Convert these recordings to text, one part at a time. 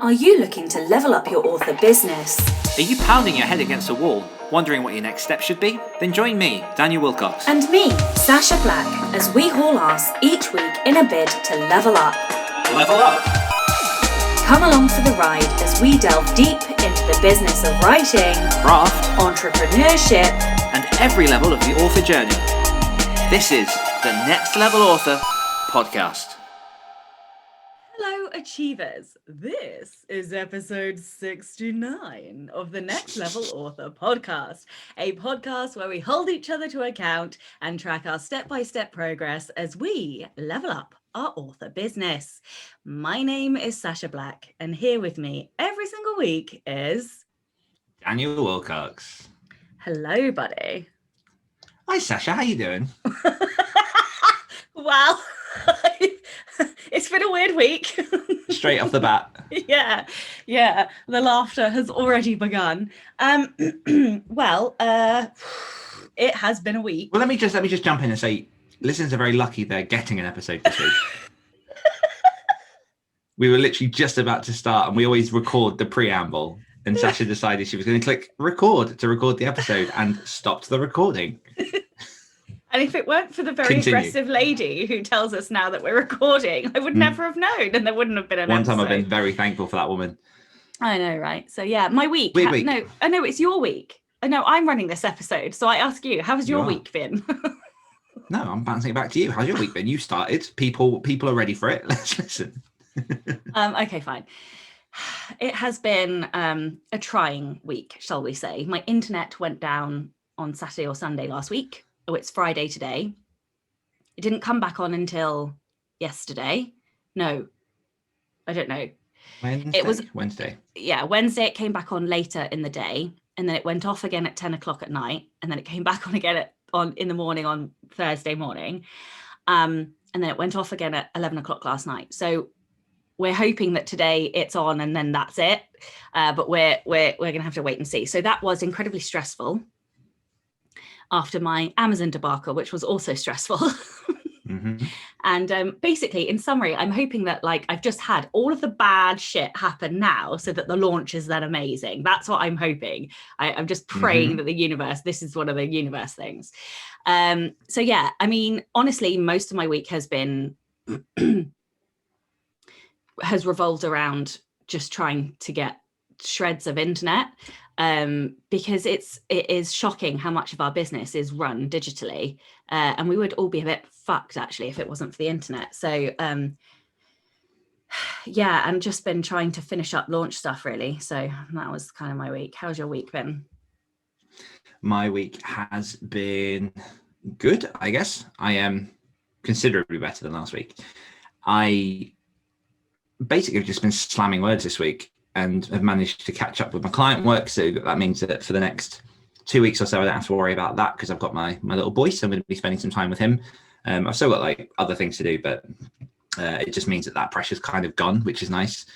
Are you looking to level up your author business? Are you pounding your head against a wall, wondering what your next step should be? Then join me, Daniel Wilcox. And me, Sacha Black, as we haul ass each week in a bid to level up. Level up! Come along for the ride as we delve deep into the business of writing, Craft, entrepreneurship, and every level of the author journey. This is the Next Level Author podcast. Hello, Achievers. This is episode 69 of the Next Level Author podcast, a podcast where we hold each other to account and track our step-by-step progress as we level up our author business. My name is Sacha Black, and here with me every single week is Daniel Wilcox. Hello, buddy. Hi, Sacha. How you doing? Well, it's been a weird week. Straight off the bat. Yeah. The laughter has already begun. Well, it has been a week. Well, let me just jump in and say, listeners are very lucky they're getting an episode this week. We were literally just about to start, and we always record the preamble. And Sacha decided she was going to click record to record the episode and stopped the recording. And if it weren't for the very aggressive lady who tells us now that we're recording, I would never have known, and there wouldn't have been an episode. One time I've been very thankful for that woman. I know, right? So yeah, my week. Weird week. No, I know it's your week. I know I'm running this episode, so I ask you, how's your week been? No, I'm bouncing it back to you. How's your week been? You started. People are ready for it. Let's listen. Okay, fine. It has been a trying week, shall we say. My internet went down on Saturday or Sunday last week. Oh, it's Friday today. It didn't come back on until yesterday. No, I don't know. Wednesday? It was Wednesday. Yeah, Wednesday it came back on later in the day, and then it went off again at 10 o'clock at night, and then it came back on again in the morning on Thursday morning. And then it went off again at 11 o'clock last night. So we're hoping that today it's on and then that's it. But we're going to have to wait and see. So that was incredibly stressful after my Amazon debacle, which was also stressful. Mm-hmm. And basically, in summary, I'm hoping that I've just had all of the bad shit happen now so that the launch is then amazing. That's what I'm hoping. I'm just praying that the universe, this is one of the universe things. So yeah, I mean, honestly, most of my week has been, has revolved around just trying to get shreds of internet. Because it is shocking how much of our business is run digitally, and we would all be a bit fucked actually if it wasn't for the internet. So yeah, and just been trying to finish up launch stuff really. So that was kind of my week. How's your week been? My week has been good, I guess. I am considerably better than last week. I basically have just been slamming words this week and have managed to catch up with my client work. So that means that for the next 2 weeks or so, I don't have to worry about that because I've got my little boy. So I'm going to be spending some time with him. I've still got other things to do, but it just means that pressure's kind of gone, which is nice.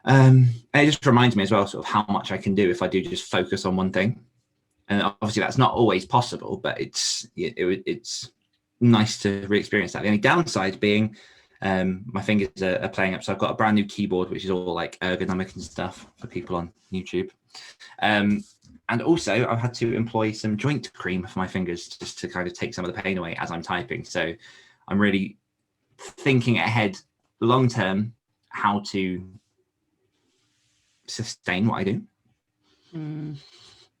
And it just reminds me as well sort of how much I can do if I do just focus on one thing. And obviously that's not always possible, but it's nice to re-experience that. The only downside being my fingers are playing up. So I've got a brand new keyboard, which is all ergonomic and stuff for people on YouTube. And also I've had to employ some joint cream for my fingers just to kind of take some of the pain away as I'm typing. So I'm really thinking ahead long term how to sustain what I do.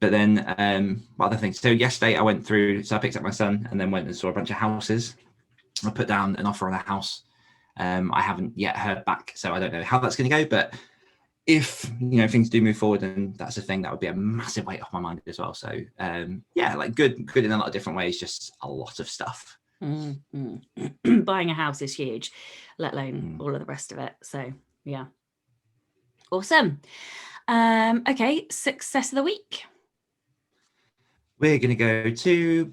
But then what other things? So yesterday I picked up my son and then went and saw a bunch of houses. I put down an offer on a house. I haven't yet heard back, so I don't know how that's going to go. But if things do move forward, and that's a thing, that would be a massive weight off my mind as well. So yeah, good in a lot of different ways. Just a lot of stuff. Buying a house is huge, let alone all of the rest of it. So yeah, awesome. Okay, success of the week. We're going to go to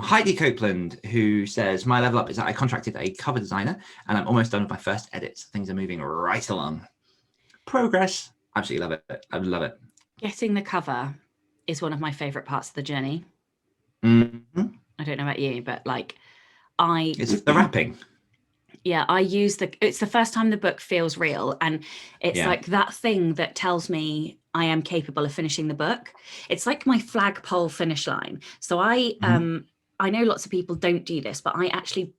Heidi Copeland, who says, my level up is that I contracted a cover designer and I'm almost done with my first edits. Things are moving right along. Progress. Absolutely love it. I love it. Getting the cover is one of my favorite parts of the journey. Mm-hmm. I don't know about you, but it's the wrapping. Yeah, I use it's the first time the book feels real. And it's like that thing that tells me I am capable of finishing the book. It's like my flagpole finish line. So I know lots of people don't do this, but I actually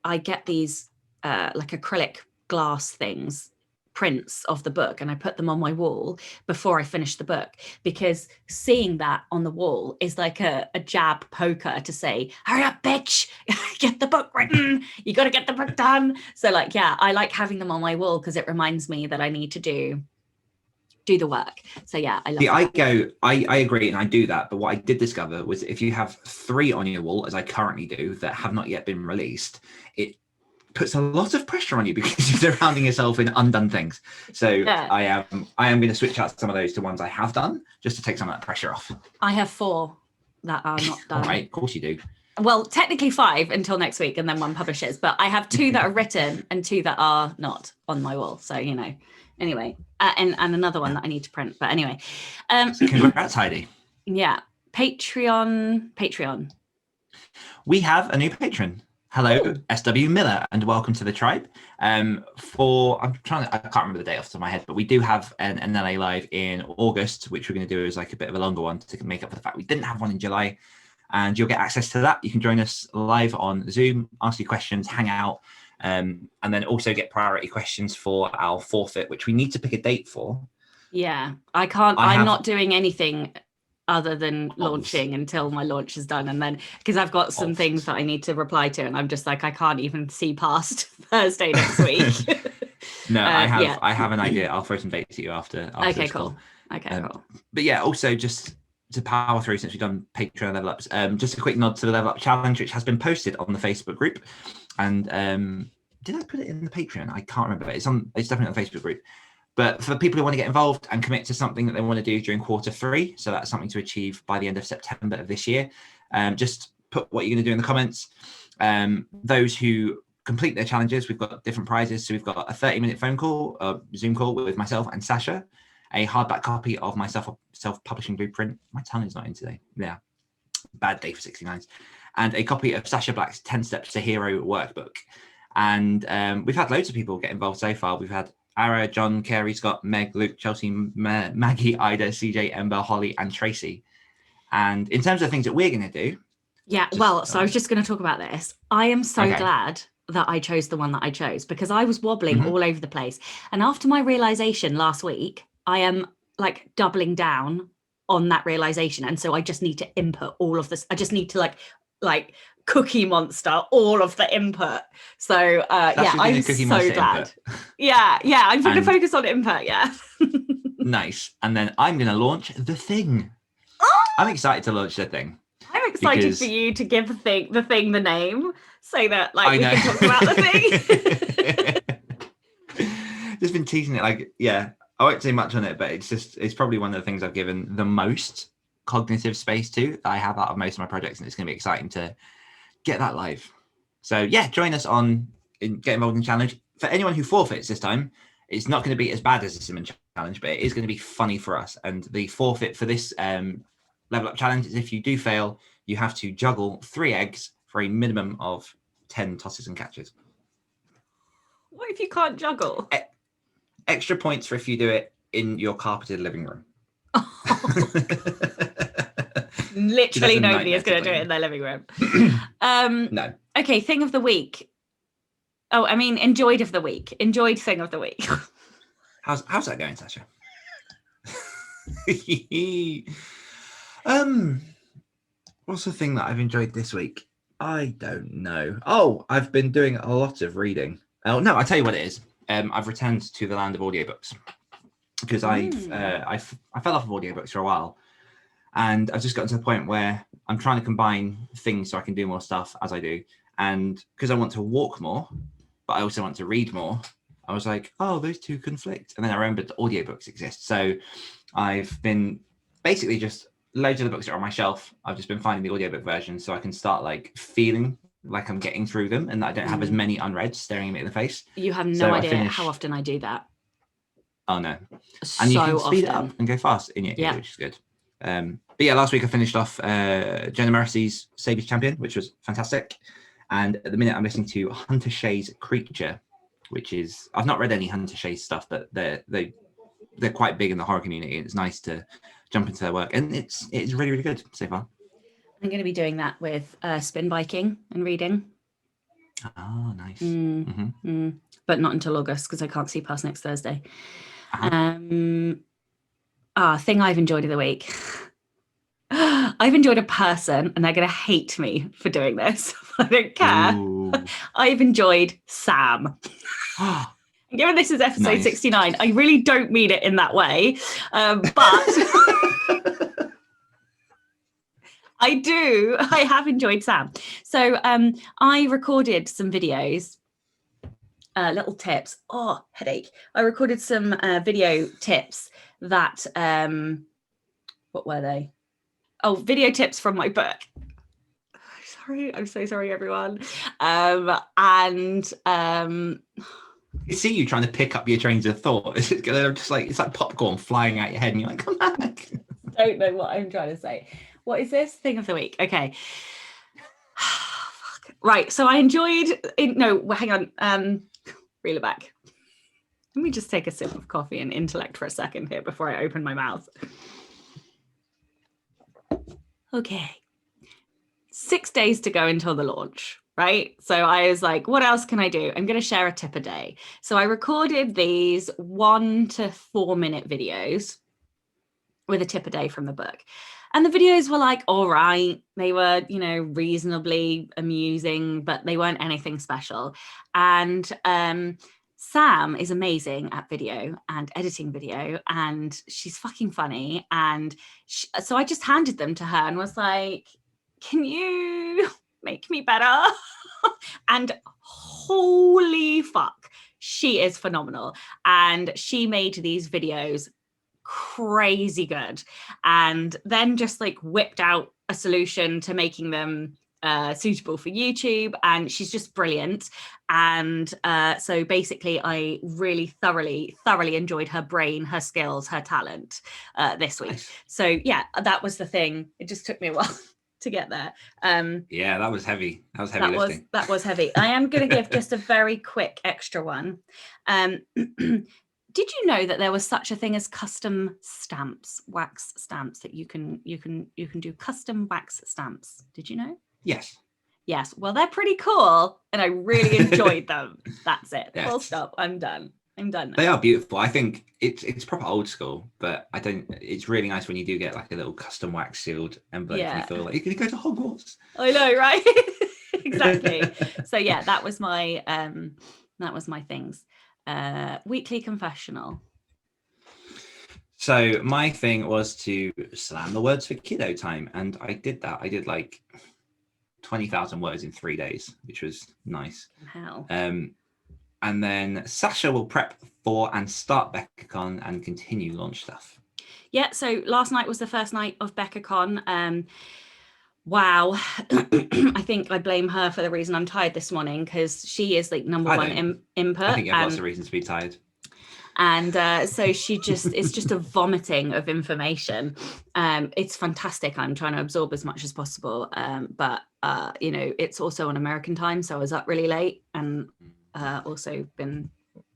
I get these like acrylic glass things, prints of the book, and I put them on my wall before I finish the book, because seeing that on the wall is like a jab poker to say, hurry up, bitch, get the book written, you got to get the book done. So like, yeah, I like having them on my wall because it reminds me that I need to do the work. So yeah, I love that. I agree, and I do that, but what I did discover was if you have 3 on your wall, as I currently do, that have not yet been released, it puts a lot of pressure on you because you're surrounding yourself in undone things. So yeah. I am going to switch out some of those to ones I have done, just to take some of that pressure off. I have 4 that are not done. All right, of course you do. Well, technically 5 until next week, and then 1 publishes, but I have 2 that are written and 2 that are not on my wall. So, you know, anyway, and another one that I need to print. But anyway. So congrats, Heidi. Yeah. Patreon. We have a new patron. Hello, SW Miller, and welcome to the tribe. I can't remember the date off the top of my head, but we do have an LA live in August, which we're going to do as like a bit of a longer one to make up for the fact we didn't have one in July. And you'll get access to that. You can join us live on Zoom, ask your questions, hang out, and then also get priority questions for our forfeit, which we need to pick a date for. Yeah, I'm not doing anything other than launching until my launch is done, and then because I've got some things that I need to reply to, and I'm just like, I can't even see past Thursday next week. No, I have an idea. I'll throw some dates at you after okay, cool. Cool. But yeah, also just to power through, since we've done Patreon level ups, just a quick nod to the level up challenge, which has been posted on the Facebook group. And did I put it in the Patreon? I can't remember. It's definitely on the Facebook group. But for people who want to get involved and commit to something that they want to do during Q3, so that's something to achieve by the end of September of this year, just put what you're going to do in the comments. Those who complete their challenges, we've got different prizes. So we've got a 30-minute phone call, Zoom call with myself and Sacha, a hardback copy of my self-publishing blueprint. My tongue is not in today. Yeah, bad day for 69s. And a copy of Sacha Black's 10 Steps to Hero workbook. And we've had loads of people get involved so far. We've had Ara, John, Carey, Scott, Meg, Luke, Chelsea, Maggie, Ida, CJ, Ember, Holly, and Tracy. And in terms of things that we're going to do. Yeah, so I was just going to talk about this. I am so glad that I chose the one that I chose, because I was wobbling all over the place. And after my realization last week, I am like doubling down on that realization. And so I just need to input all of this. I just need to like Cookie Monster all of the input. So I'm so glad. Yeah, I'm going to focus on input. Yeah. Nice. And then I'm going to launch the thing. I'm excited to launch the thing. I'm excited for you to give the thing the name, so that we can talk about the thing. Just been teasing it. I won't say much on it, but it's probably one of the things I've given the most cognitive space to that I have out of most of my projects, and it's going to be exciting to get that live. So yeah, join us get involved in the challenge. For anyone who forfeits this time, it's not going to be as bad as the Simon challenge, but it is going to be funny for us. And the forfeit for this level up challenge is if you do fail, you have to juggle 3 eggs for a minimum of 10 tosses and catches. What if you can't juggle? Extra points for if you do it in your carpeted living room. Literally nobody is going to do it in their living room. No. Okay, thing of the week. Oh, I mean, enjoyed of the week. Enjoyed thing of the week. How's that going, Sacha? What's the thing that I've enjoyed this week? I don't know. Oh, I've been doing a lot of reading. Oh no, I'll tell you what it is. I've returned to the land of audiobooks because I fell off of audiobooks for a while, and I've just gotten to the point where I'm trying to combine things so I can do more stuff as I do. And because I want to walk more, but I also want to read more, I was like, oh, those two conflict. And then I remembered that audiobooks exist. So I've been basically just loads of the books that are on my shelf. I've just been finding the audiobook version so I can start feeling like I'm getting through them and that I don't have as many unread staring me in the face. You have no idea how often I do that. Oh no. And you can speed it up and go fast in your ear, which is good. But yeah, last week I finished off Jenna Morrissey's Sabi's Champion, which was fantastic. And at the minute, I'm listening to Hunter Shay's Creature, which is, I've not read any Hunter Shay stuff, but they're quite big in the horror community. It's nice to jump into their work, and it's really, really good so far. I'm going to be doing that with spin biking and reading. Oh, nice. But not until August, because I can't see past next Thursday. Thing I've enjoyed of the week. I've enjoyed a person, and they're going to hate me for doing this. I don't care. Ooh. I've enjoyed Sam. Given this is episode 69, I really don't mean it in that way. But I have enjoyed Sam. So I recorded some videos, little tips. Oh, headache. I recorded some video tips that, what were they? Oh, video tips from my book. I'm so sorry, everyone. You see you trying to pick up your trains of thought. They're just like, it's like popcorn flying out your head, and you're like, come back. Don't know what I'm trying to say. What is this? Thing of the week. Okay. Right. So I enjoyed. Hang on. Reel it back. Let me just take a sip of coffee and intellect for a second here before I open my mouth. Okay. 6 days to go until the launch, right? So I was like, what else can I do? I'm going to share a tip a day. So I recorded these 1 to 4 minute videos with a tip a day from the book. And the videos were like, all right, they were, reasonably amusing, but they weren't anything special. And Sam is amazing at video and editing video, and she's fucking funny. And so I just handed them to her and was like, can you make me better? And holy fuck, she is phenomenal. And she made these videos crazy good, and then just like whipped out a solution to making them suitable for YouTube, and she's just brilliant. And so basically I really thoroughly enjoyed her brain, her skills, her talent this week. Nice. So yeah, that was the thing. It just took me a while to get there. Yeah, that was heavy. That was heavy lifting. That was heavy. I am going to give just a very quick extra one. Did you know that there was such a thing as custom stamps, wax stamps, that you can do custom wax stamps? Did you know? Yes. Yes. Well, they're pretty cool, and I really enjoyed them. That's it. Yes. Full stop. I'm done now. They are beautiful. I think it's proper old school, but it's really nice when you do get like a little custom wax sealed envelope. Yeah. And you feel like you're going to go to Hogwarts. I know, right? Exactly. So yeah, that was my things. Weekly confessional. So my thing was to slam the words for kiddo time, and I did that. I did like 20,000 words in 3 days, which was nice. Hell. And then Sacha will prep for and start BeccaCon and continue launch stuff. Yeah, so last night was the first night of BeccaCon. Wow. I think I blame her for the reason I'm tired this morning, because she is like number one input. I think you have lots of reasons to be tired. And so she it's just a vomiting of information. It's fantastic. I'm trying to absorb as much as possible. But it's also on American time, so I was up really late, and also been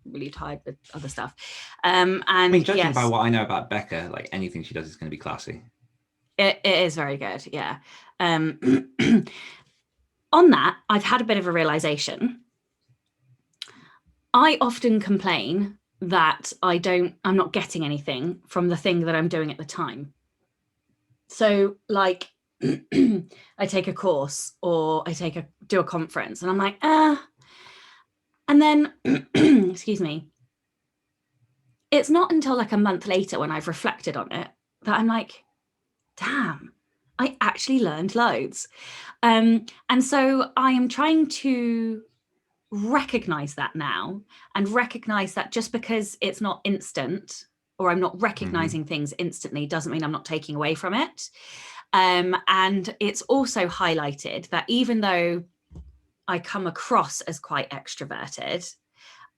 really tired with other stuff. And I mean, judging by what I know about Becca, like anything she does is going to be classy. It is very good, yeah. On that, I've had a bit of a realization. I often complain that I'm not getting anything from the thing that I'm doing at the time. So like I take a course, or I do a conference, and I'm like, and then, excuse me, it's not until like a month later when I've reflected on it that I'm like, damn, I actually learned loads. And so I am trying to recognize that now, and recognize that just because it's not instant, or I'm not recognizing things instantly, doesn't mean I'm not taking away from it. And it's also highlighted that even though I come across as quite extroverted,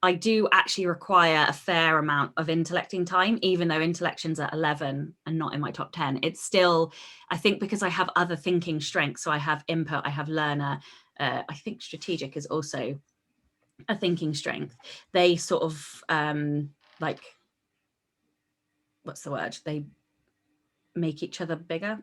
I do actually require a fair amount of intellecting time, even though intellection's at 11 and not in my top 10. It's still, I think, because I have other thinking strengths. So I have input, I have learner, I think strategic is also a thinking strength. They sort of like, what's the word? They make each other bigger.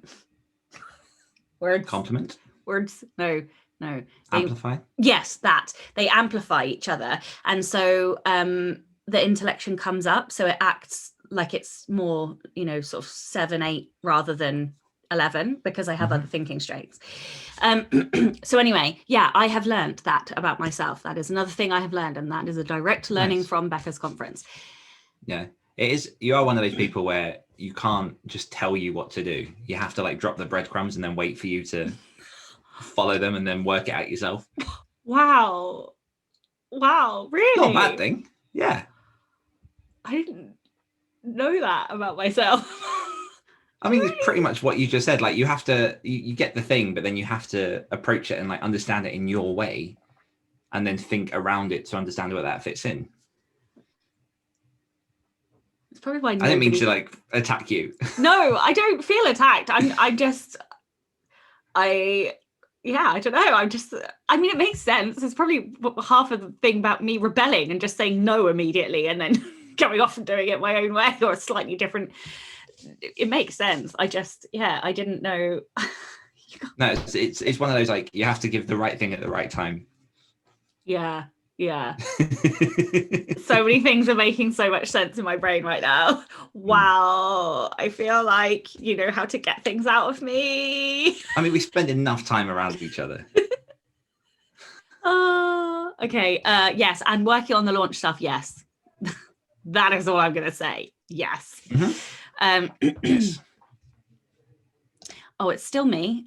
Words. Compliment. Words. No. They, Amplify. Yes, that. They amplify each other. And so the intellection comes up. So it acts like it's more, sort of 7, 8 rather than 11, because I have other thinking strengths. So anyway, yeah, I have learned that about myself. That is another thing I have learned, and that is a direct learning from Becca's conference. Yeah, it is. You are one of those people where you can't just tell you what to do. You have to like drop the breadcrumbs and then wait for you to follow them and then work it out yourself. Wow, really? Not a bad thing. Yeah. I didn't know that about myself. I mean, it's pretty much what you just said. Like, you have to, you get the thing, but then you have to approach it and like understand it in your way, and then think around it to understand where that fits in. It's probably why I didn't mean to like attack you. No, I don't feel attacked. I don't know. I mean, it makes sense. It's probably half of the thing about me rebelling and just saying no immediately and then going off and doing it my own way, or a slightly different. It makes sense. I didn't know. No, it's one of those, like, you have to give the right thing at the right time. Yeah. So many things are making so much sense in my brain right now. Wow. I feel like you know how to get things out of me. I mean, we spend enough time around each other. Okay. Yes. And working on the launch stuff. Yes. That is all I'm going to say. Yes. Yes. Oh, it's still me.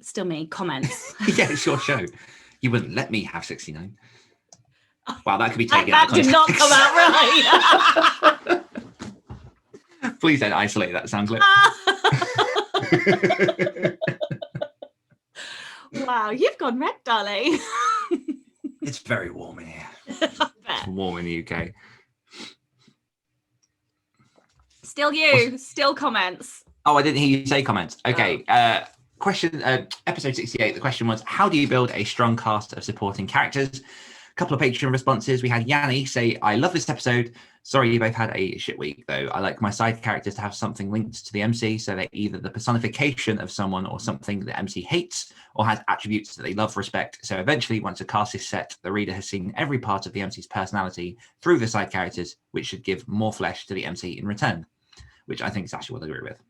Comments. Yeah, it's your show. You wouldn't let me have 69. Wow, that could be taken that out of did not come out right. Please don't isolate that sound clip. Wow, you've gone red, darling. It's very warm in here. It's warm in the UK. Still comments. Oh, I didn't hear you say comments. Okay. Question, episode 68. The question was, how do you build a strong cast of supporting characters? A couple of Patreon responses. We had Yanni say, I love this episode. Sorry you both had a shit week, though. I like my side characters to have something linked to the MC, so they're either the personification of someone or something the MC hates, or has attributes that they love, respect. So eventually, once a cast is set, the reader has seen every part of the MC's personality through the side characters, which should give more flesh to the MC in return, which I think Sacha will agree with.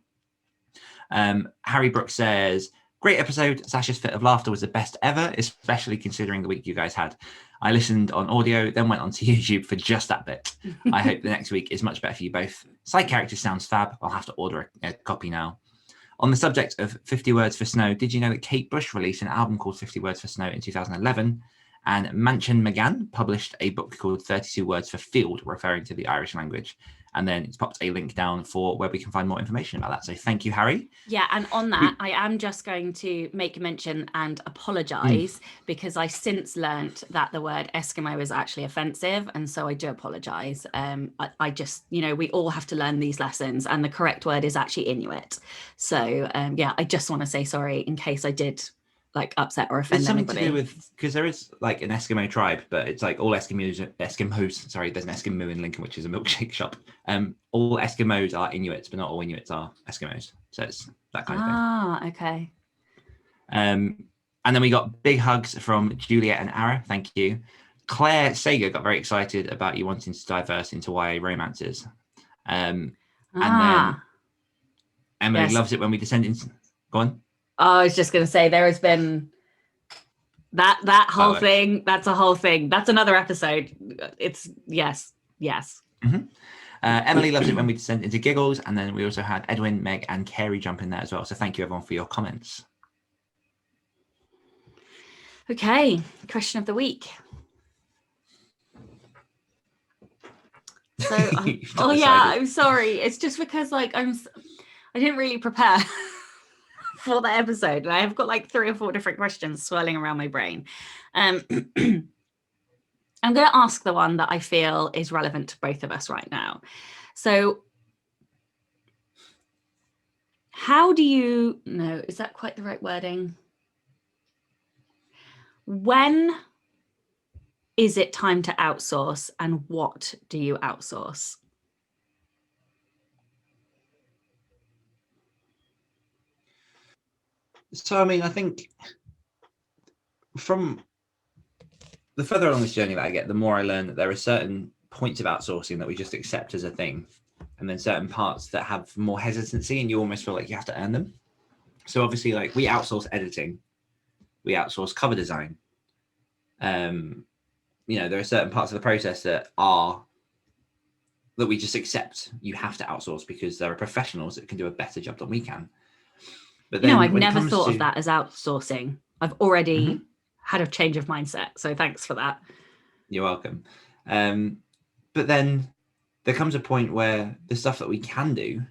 Harry Brooks says, great episode. Sasha's fit of laughter was the best ever, especially considering the week you guys had. I listened on audio, then went onto YouTube for just that bit. I hope the next week is much better for you both. Side characters sounds fab. I'll have to order a copy now. On the subject of 50 Words for Snow, did you know that Kate Bush released an album called 50 Words for Snow in 2011? And Manchon McGann published a book called 32 Words for Field, referring to the Irish language. And then it's popped a link down for where we can find more information about that. So thank you, Harry. Yeah, and on that, I am just going to make a mention and apologise because I since learnt that the word Eskimo is actually offensive. And so I do apologise. I just, we all have to learn these lessons, and the correct word is actually Inuit. So yeah, I just want to say sorry in case I did upset or offend anybody. It's something to do with, because there is like an Eskimo tribe, but it's like all Eskimos, sorry, there's an Eskimo in Lincoln, which is a milkshake shop. All Eskimos are Inuits, but not all Inuits are Eskimos. So it's that kind of thing. Ah, okay. And then we got big hugs from Juliet and Ara. Thank you. Claire Sager got very excited about you wanting to diverse into YA romances. And then Emily loves it when we descend into... Go on. I was just going to say, there has been that whole thing. That's a whole thing. That's another episode. It's yes. Mm-hmm. Emily loves it when we descend into giggles. And then we also had Edwin, Meg, and Carey jump in there as well. So thank you, everyone, for your comments. Okay, question of the week. So, I'm sorry. It's just because I didn't really prepare for the episode, and I have got 3 or 4 different questions swirling around my brain. I'm going to ask the one that I feel is relevant to both of us right now. So how do you know, is that quite the right wording? When is it time to outsource, and what do you outsource? So, I mean, I think from the further along this journey that I get, the more I learn that there are certain points of outsourcing that we just accept as a thing, and then certain parts that have more hesitancy and you almost feel like you have to earn them. So obviously, like, we outsource editing, we outsource cover design. There are certain parts of the process that we just accept you have to outsource because there are professionals that can do a better job than we can. But then I've never thought of that as outsourcing. I've already had a change of mindset. So thanks for that. You're welcome. But then there comes a point where the stuff that we can do,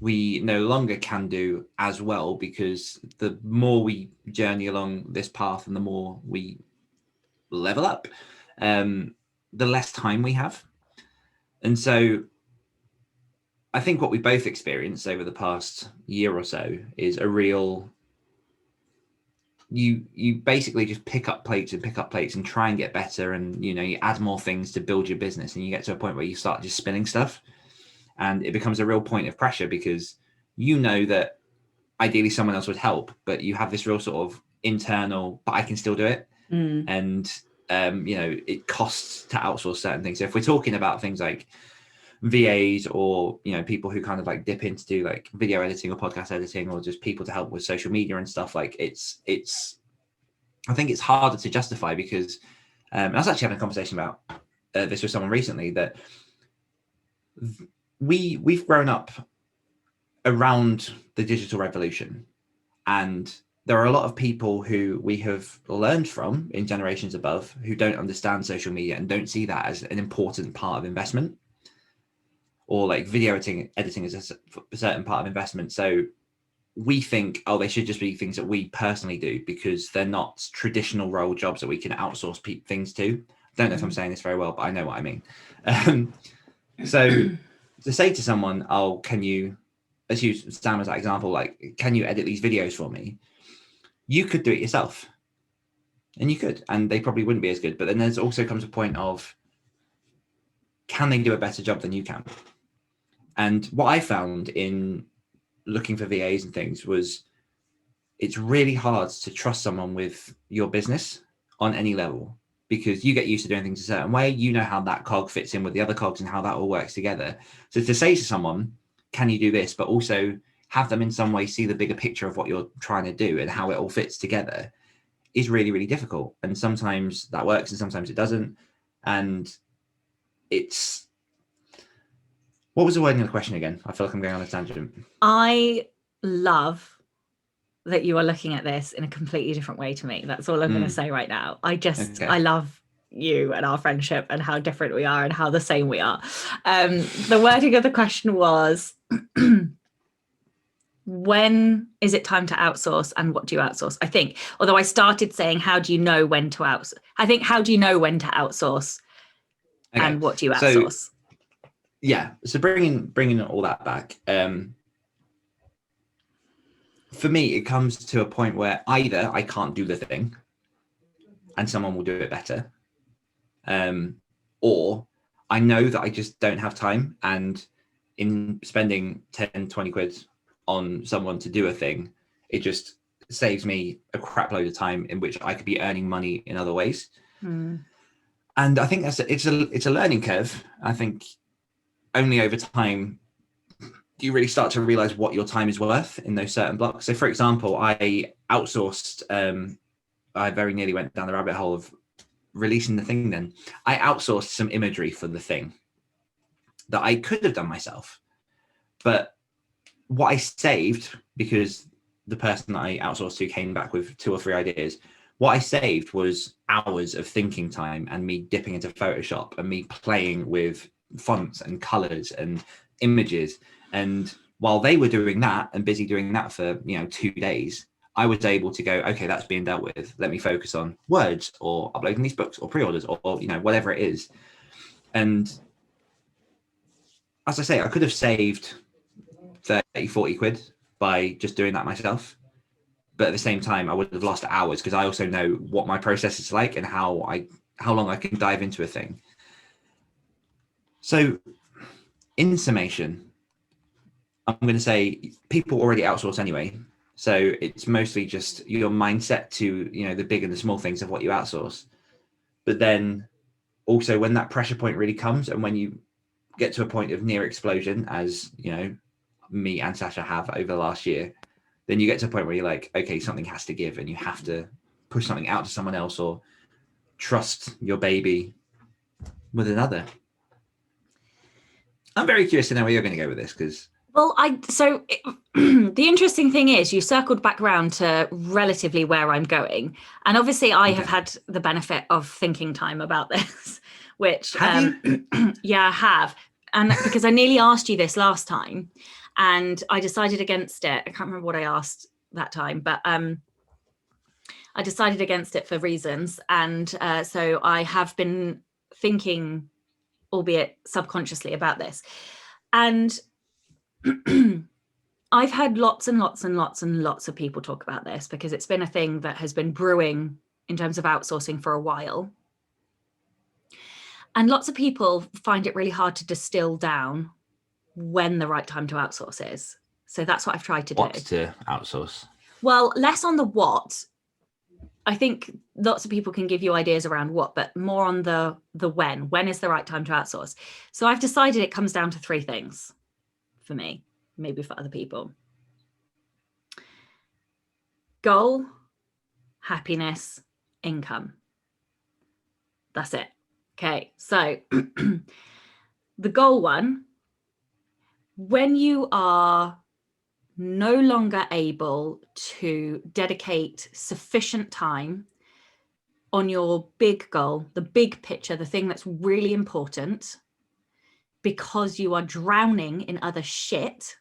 we no longer can do as well, because the more we journey along this path and the more we level up, the less time we have. And so I think what we both experienced over the past year or so is a real, you basically just pick up plates and try and get better, and you add more things to build your business, and you get to a point where you start just spinning stuff, and it becomes a real point of pressure because that ideally someone else would help, but you have this real sort of internal, but I can still do it. And it costs to outsource certain things. So if we're talking about things like VAs or people who kind of like dip into do like video editing or podcast editing, or just people to help with social media and stuff, like it's I think it's harder to justify because I was actually having a conversation about this with someone recently, that we've grown up around the digital revolution, and there are a lot of people who we have learned from in generations above who don't understand social media and don't see that as an important part of investment, or like video editing is a certain part of investment. So we think, oh, they should just be things that we personally do because they're not traditional role jobs that we can outsource things to. I don't know if I'm saying this very well, but I know what I mean. So to say to someone, oh, can you, let's use Sam as that example, like, can you edit these videos for me? You could do it yourself, and you could, and they probably wouldn't be as good. But then there's also comes a point of, can they do a better job than you can? And what I found in looking for VAs and things was, it's really hard to trust someone with your business on any level, because you get used to doing things a certain way. You know how that cog fits in with the other cogs and how that all works together. So to say to someone, can you do this, but also have them in some way see the bigger picture of what you're trying to do and how it all fits together, is really, really difficult. And sometimes that works and sometimes it doesn't. And what was the word in the question again? I feel like I'm going on a tangent. I love that you are looking at this in a completely different way to me. That's all I'm going to say right now. I love you and our friendship and how different we are and how the same we are. The wording of the question was, when is it time to outsource and what do you outsource? I think, although I started saying, how do you know when to outsource? I think, how do you know when to outsource and what do you outsource? So bringing all that back, for me, it comes to a point where either I can't do the thing and someone will do it better, or I know that I just don't have time, and in spending 10, 20 quid on someone to do a thing, it just saves me a crap load of time in which I could be earning money in other ways. And I think it's a learning curve. I think only over time do you really start to realize what your time is worth in those certain blocks. So for example, I outsourced, I very nearly went down the rabbit hole of releasing the thing then. I outsourced some imagery for the thing that I could have done myself. But what I saved, because the person that I outsourced to came back with 2 or 3 ideas, what I saved was hours of thinking time and me dipping into Photoshop and me playing with fonts and colors and images. And while they were doing that and busy doing that for 2 days, I was able to go, okay, that's being dealt with. Let me focus on words or uploading these books or pre-orders or whatever it is. And as I say, I could have saved 30, 40 quid by just doing that myself. but at the same time, I would have lost hours because I also know what my process is like and how long I can dive into a thing. So, in summation, I'm going to say people already outsource anyway. So it's mostly just your mindset to, the big and the small things of what you outsource. But then also when that pressure point really comes and when you get to a point of near explosion, as me and Sacha have over the last year, then you get to a point where you're like, okay, something has to give and you have to push something out to someone else or trust your baby with another. I'm very curious to know where you're going to go with this because the interesting thing is you circled back around to relatively where I'm going. And obviously I have had the benefit of thinking time about this, which have you? Yeah, I have. And because I nearly asked you this last time and I decided against it. I can't remember what I asked that time, but I decided against it for reasons. And so I have been thinking, albeit subconsciously, about this. And I've had lots and lots and lots and lots of people talk about this because it's been a thing that has been brewing in terms of outsourcing for a while. And lots of people find it really hard to distill down when the right time to outsource is. So that's what I've tried to do. What to outsource? Well, less on the what. I think lots of people can give you ideas around what, but more on the when. When is the right time to outsource? So I've decided it comes down to 3 things for me. Maybe for other people. Goal, happiness, income. That's it. Okay, so the goal one, when you are no longer able to dedicate sufficient time on your big goal, the big picture, the thing that's really important, because you are drowning in other shit,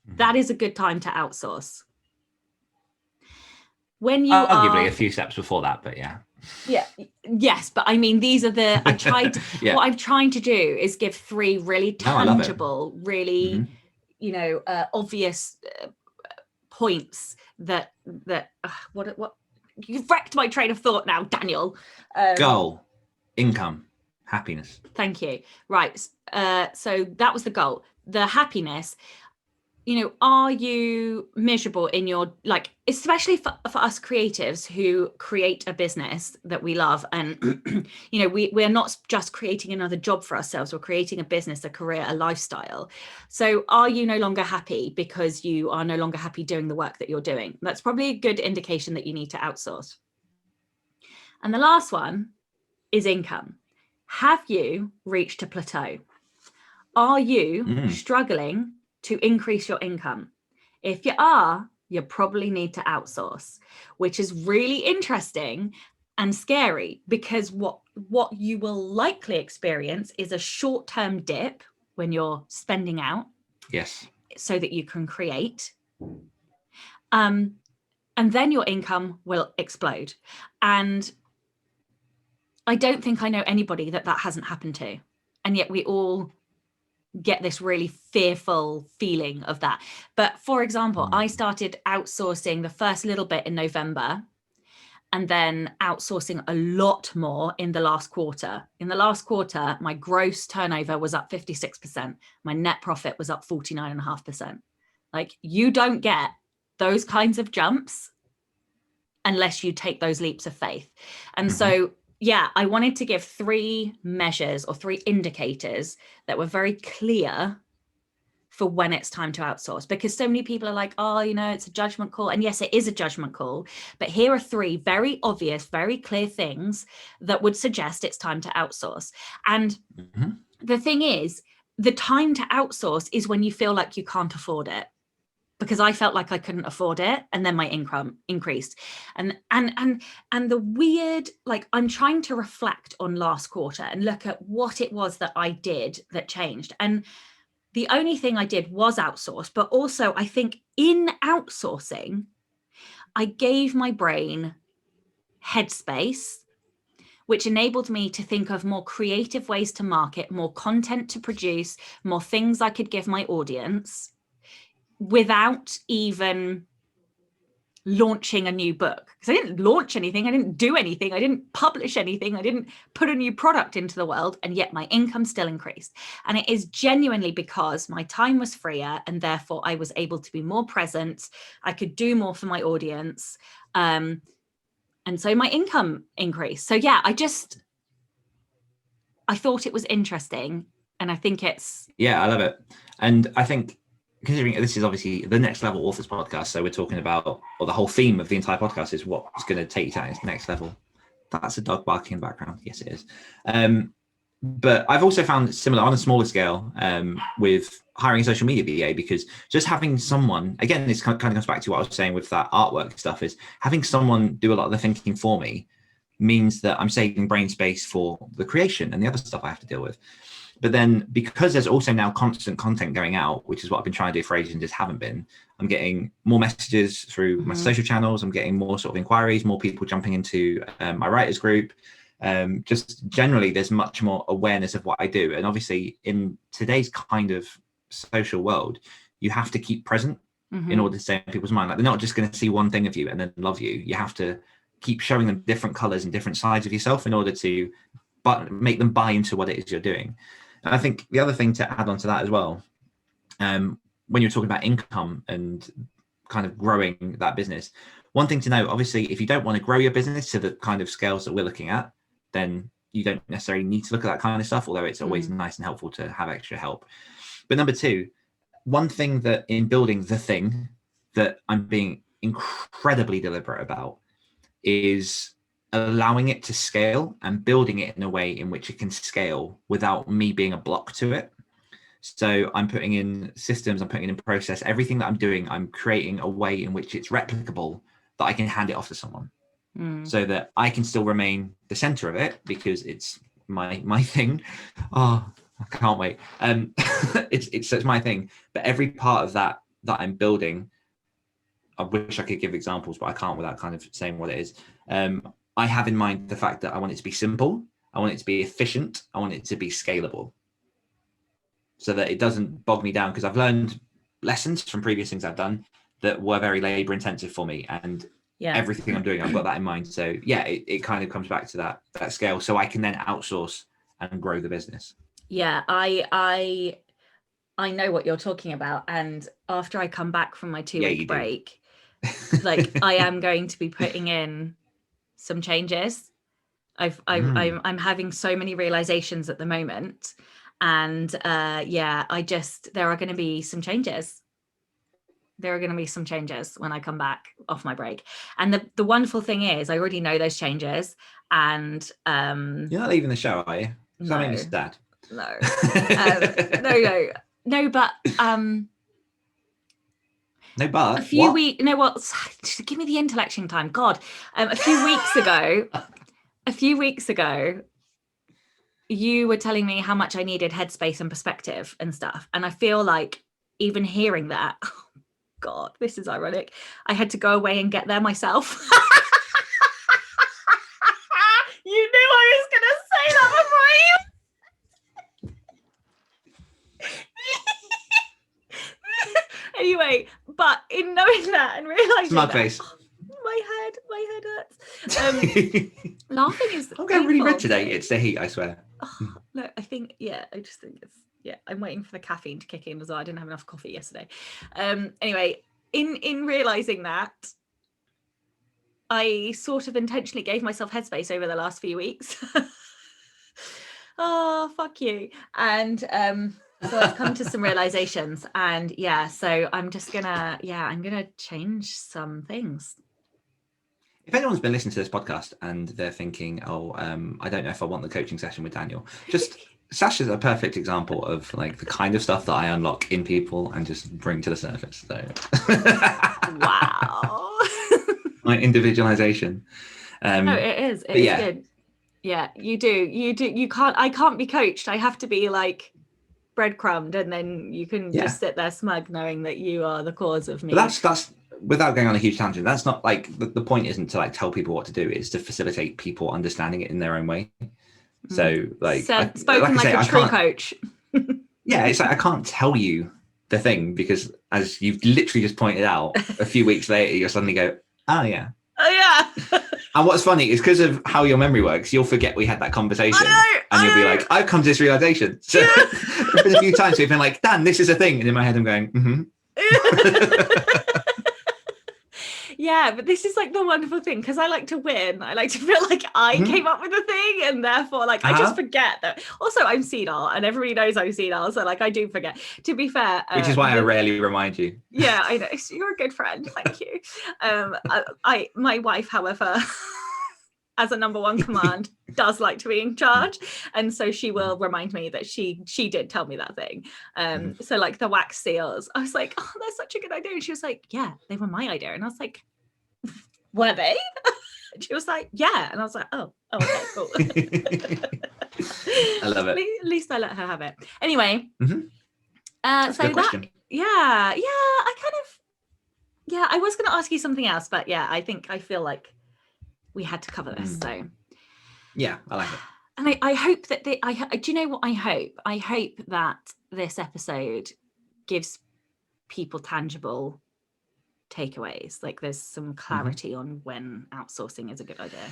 that is a good time to outsource. When you arguably a few steps before that, but yes, but I mean, these are the what I'm trying to do is give 3 really tangible, really obvious points that what you've wrecked my train of thought now, Daniel. Goal, income, happiness. Thank you. Right. So that was the goal. The happiness, are you miserable in your, especially for us creatives who create a business that we love and, we're not just creating another job for ourselves, we're creating a business, a career, a lifestyle. So are you no longer happy because you are no longer happy doing the work that you're doing? That's probably a good indication that you need to outsource. And the last one is income. Have you reached a plateau? Are you struggling to increase your income? If you are, you probably need to outsource, which is really interesting and scary because what you will likely experience is a short-term dip when you're spending out. Yes. So that you can create. And then your income will explode. And I don't think I know anybody that hasn't happened to. And yet we all get this really fearful feeling of that. But for example, I started outsourcing the first little bit in November and then outsourcing a lot more in the last quarter. In the last quarter, my gross turnover was up 56%. My net profit was up 49.5%. You don't get those kinds of jumps unless you take those leaps of faith. And so I wanted to give 3 measures or 3 indicators that were very clear for when it's time to outsource, because so many people are like, it's a judgment call. And yes, it is a judgment call, but here are 3 very obvious, very clear things that would suggest it's time to outsource. And the thing is, the time to outsource is when you feel like you can't afford it. Because I felt like I couldn't afford it, and then my income increased, and the weird, I'm trying to reflect on last quarter and look at what it was that I did that changed, and the only thing I did was outsource. But also, I think in outsourcing, I gave my brain headspace, which enabled me to think of more creative ways to market, more content to produce, more things I could give my audience, without even launching a new book, because I didn't launch anything, I didn't do anything, I didn't publish anything, I didn't put a new product into the world, and yet my income still increased. And it is genuinely because my time was freer, and therefore I was able to be more present. I could do more for my audience, and so my income increased. So yeah, I thought it was interesting, and I think it's I love it. And I think, considering this is obviously the Next Level Authors podcast, so we're talking about, or the whole theme of the entire podcast is what's going to take you to that next level. That's a dog barking in the background. Yes, it is. But I've also found similar on a smaller scale with hiring a social media VA, because just having someone, again, this kind of comes back to what I was saying with that artwork stuff, is having someone do a lot of the thinking for me means that I'm saving brain space for the creation and the other stuff I have to deal with. But then, because there's also now constant content going out, which is what I've been trying to do for ages and just haven't been, I'm getting more messages through my social channels. I'm getting more sort of inquiries, more people jumping into my writers group. Just generally, there's much more awareness of what I do. And obviously, in today's kind of social world, you have to keep present in order to stay in people's mind. Like, they're not just going to see one thing of you and then love you. You have to keep showing them different colors and different sides of yourself in order to make them buy into what it is you're doing. And I think the other thing to add on to that as well, when you're talking about income and kind of growing that business, one thing to know, obviously, if you don't want to grow your business to the kind of scales that we're looking at, then you don't necessarily need to look at that kind of stuff, although it's always nice and helpful to have extra help. But number two, one thing that in building the thing that I'm being incredibly deliberate about is allowing it to scale and building it in a way in which it can scale without me being a block to it. So I'm putting in systems, I'm putting in process, everything that I'm doing, I'm creating a way in which it's replicable, that I can hand it off to someone so that I can still remain the center of it, because it's my thing. Oh, I can't wait. It's my thing. But every part of that I'm building, I wish I could give examples, but I can't without kind of saying what it is. I have in mind the fact that I want it to be simple, I want it to be efficient, I want it to be scalable, so that it doesn't bog me down, because I've learned lessons from previous things I've done that were very labor intensive for me, and everything I'm doing, I've got that in mind. So yeah, it kind of comes back to that scale, so I can then outsource and grow the business. Yeah, I know what you're talking about. And after I come back from my 2-week break, like I am going to be putting in some changes. I'm having so many realizations at the moment, and there are going to be some changes. There are going to be some changes when I come back off my break. And the wonderful thing is, I already know those changes. And you're not leaving the show, are you? Does that make me sad? No. No, but no, but a few weeks. You know what? Give me the intellectual time. God, a few weeks ago, you were telling me how much I needed headspace and perspective and stuff, and I feel like even hearing that, oh God, this is ironic. I had to go away and get there myself. You knew I was going to say that before you. Anyway, but in knowing that and realizing my face. My head hurts. Laughing is I'm getting really red today. It's the heat, I swear. No, I think I just think it's I'm waiting for the caffeine to kick in as well. I didn't have enough coffee yesterday. Anyway, in realizing that, I sort of intentionally gave myself headspace over the last few weeks. Oh, fuck you. And so I've come to some realizations, and so I'm just gonna I'm gonna change some things. If anyone's been listening to this podcast and they're thinking, I don't know if I want the coaching session with Daniel, just Sacha's a perfect example of like the kind of stuff that I unlock in people and just bring to the surface. So wow. My individualization. No, it is. It's good. Yeah, you do. I can't be coached. I have to be like breadcrumbed, and then you can just sit there smug knowing that you are the cause of me. But that's without going on a huge tangent. That's not like the point isn't to like tell people what to do. It's to facilitate people understanding it in their own way. So like spoken like a true coach. Yeah, it's like I can't tell you the thing, because as you've literally just pointed out, a few weeks later you'll suddenly go, Oh, yeah. Oh, yeah. And what's funny is because of how your memory works, you'll forget we had that conversation. And you'll be like, I've come to this realization. So there's been a few times we've been like, Dan, this is a thing. And in my head, I'm going, Yeah, but this is like the wonderful thing because I like to win. I like to feel like I came up with the thing, and therefore, like, I just forget that. Also, I'm senile, and everybody knows I'm senile, so like I do forget. To be fair, which is why I rarely remind you. Yeah, I know. You're a good friend. Thank you. My wife, however, as a number one command, does like to be in charge, and so she will remind me that she did tell me that thing. So like the wax seals, I was like, oh, that's such a good idea, and she was like, yeah, they were my idea, and I was like, were they? And she was like, yeah, and I was like, oh, okay, cool. I love it. At least I let her have it. Anyway, That's so a good question. I was going to ask you something else, but yeah, I feel like we had to cover this. So yeah, I like it. And I hope that do you know what I hope? I hope that this episode gives people tangible takeaways. Like there's some clarity on when outsourcing is a good idea.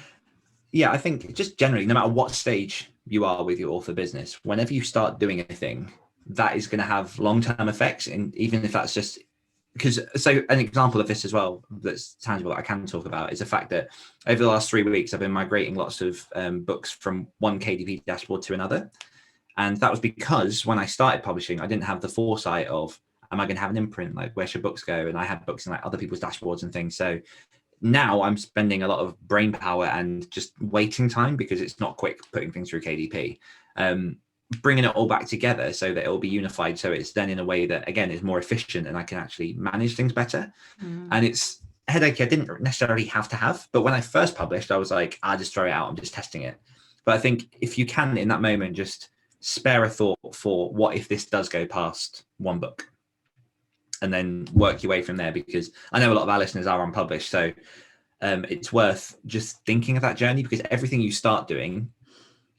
Yeah, I think just generally, no matter what stage you are with your author business, whenever you start doing anything, that is going to have long-term effects. And even if that's just because, so an example of this as well, that's tangible that I can talk about is the fact that over the last 3 weeks, I've been migrating lots of books from one KDP dashboard to another. And that was because when I started publishing, I didn't have the foresight of, am I going to have an imprint? Like, where should books go? And I had books in like other people's dashboards and things. So now I'm spending a lot of brain power and just waiting time because it's not quick putting things through KDP, bringing it all back together so that it will be unified. So it's done in a way that, again, is more efficient and I can actually manage things better. And it's a headache I didn't necessarily have to have. But when I first published, I was like, I'll just throw it out. I'm just testing it. But I think if you can, in that moment, just spare a thought for what if this does go past one book, and then work your way from there, because I know a lot of our listeners are unpublished. So it's worth just thinking of that journey, because everything you start doing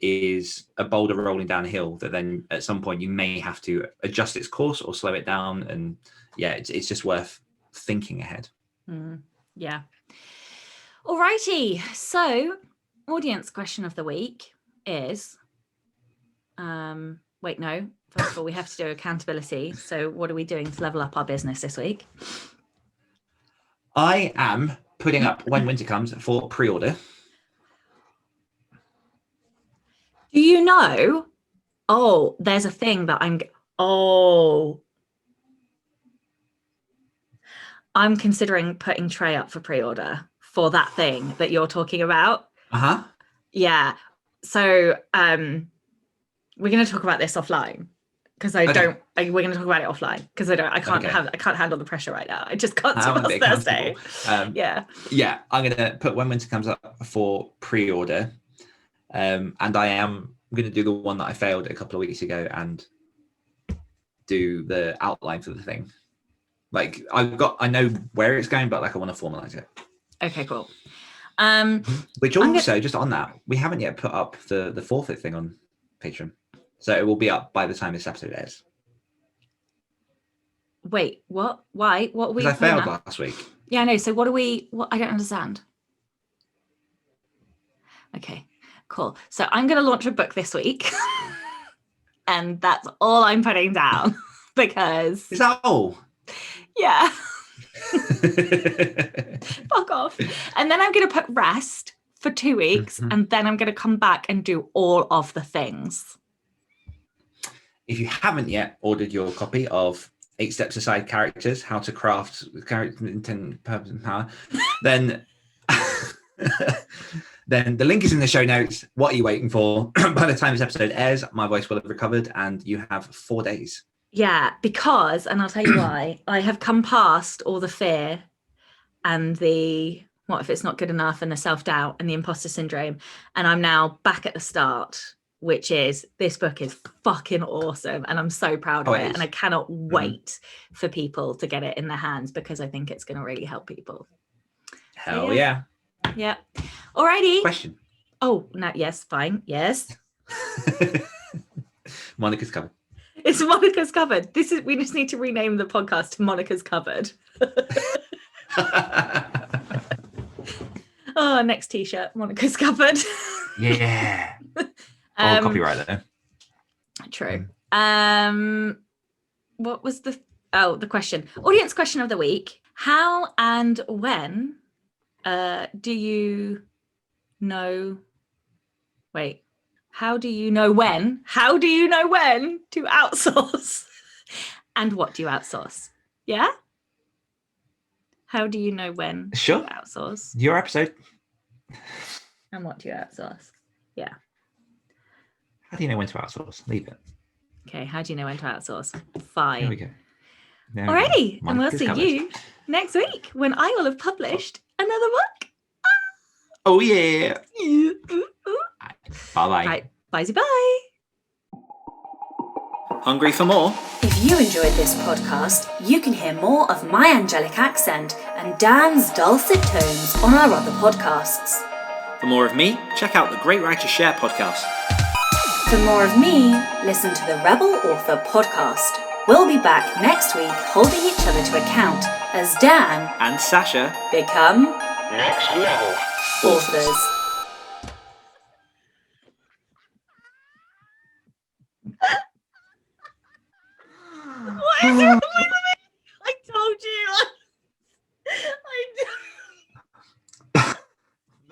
is a boulder rolling downhill that then at some point you may have to adjust its course or slow it down. And yeah, it's just worth thinking ahead. Yeah. Alrighty. So audience question of the week is, wait, no. First of all, we have to do accountability. So what are we doing to level up our business this week? I am putting up When Winter Comes for pre-order. Do you know? Oh, there's a thing that I'm considering putting Trey up for pre-order for that thing that you're talking about. Yeah. So we're going to talk about this offline. Because we're going to talk about it offline because I can't handle the pressure right now. I just can't do it Thursday. Yeah, I'm going to put When Winter Comes up for pre-order, and I am going to do the one that I failed a couple of weeks ago and do the outline for the thing. Like I know where it's going, but like I want to formalize it. Okay, cool. Which also, just on that, we haven't yet put up the forfeit thing on Patreon. So it will be up by the time this episode airs. Wait, what? Why? What were we? Because I failed last week. Yeah, I know. So what are we? What? I don't understand. Okay, cool. So I'm going to launch a book this week, and that's all I'm putting down because. Is that all? Yeah. Fuck off. And then I'm going to put rest for 2 weeks, and then I'm going to come back and do all of the things. If you haven't yet ordered your copy of 8 Steps Aside Characters, How to Craft Character Intent, Purpose and Power, then the link is in the show notes. What are you waiting for? By the time this episode airs, my voice will have recovered and you have 4 days. Yeah, because, and I'll tell you why, I have come past all the fear and the what if it's not good enough and the self-doubt and the imposter syndrome. And I'm now back at the start, which is this book is fucking awesome. And I'm so proud of it. And I cannot wait for people to get it in their hands because I think it's going to really help people. Hell yeah. Yeah. Alrighty. Question. Oh, no, yes, fine. Yes. Monica's covered. It's Monica's Cupboard. We just need to rename the podcast to Monica's Cupboard. Oh, next t-shirt, Monica's cupboard. Yeah. Copyright there. True. What was the question? Audience question of the week. How and when do you know? Wait. How do you know when? How do you know when to outsource? And what do you outsource? Yeah. How do you know when Sure. to outsource? Your episode. And what do you outsource? Yeah. How do you know when to outsource? Leave it. Okay. How do you know when to outsource? Fine. There we go. Alrighty, and we'll Monica's see covered. you next week when I will have published another book. Oh yeah. Bye-bye. Right, bye. Hungry for more? If you enjoyed this podcast, you can hear more of my angelic accent and Dan's dulcet tones on our other podcasts. For more of me, check out the Great Writer Share podcast. For more of me, listen to the Rebel Author podcast. We'll be back next week holding each other to account as Dan And Sacha become Next level. authors. What is wrong with me? I told you.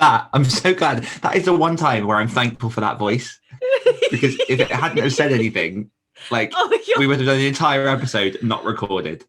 I'm so glad. That is the one time where I'm thankful for that voice. Because if it hadn't have said anything, like Oh, we would have done the entire episode not recorded.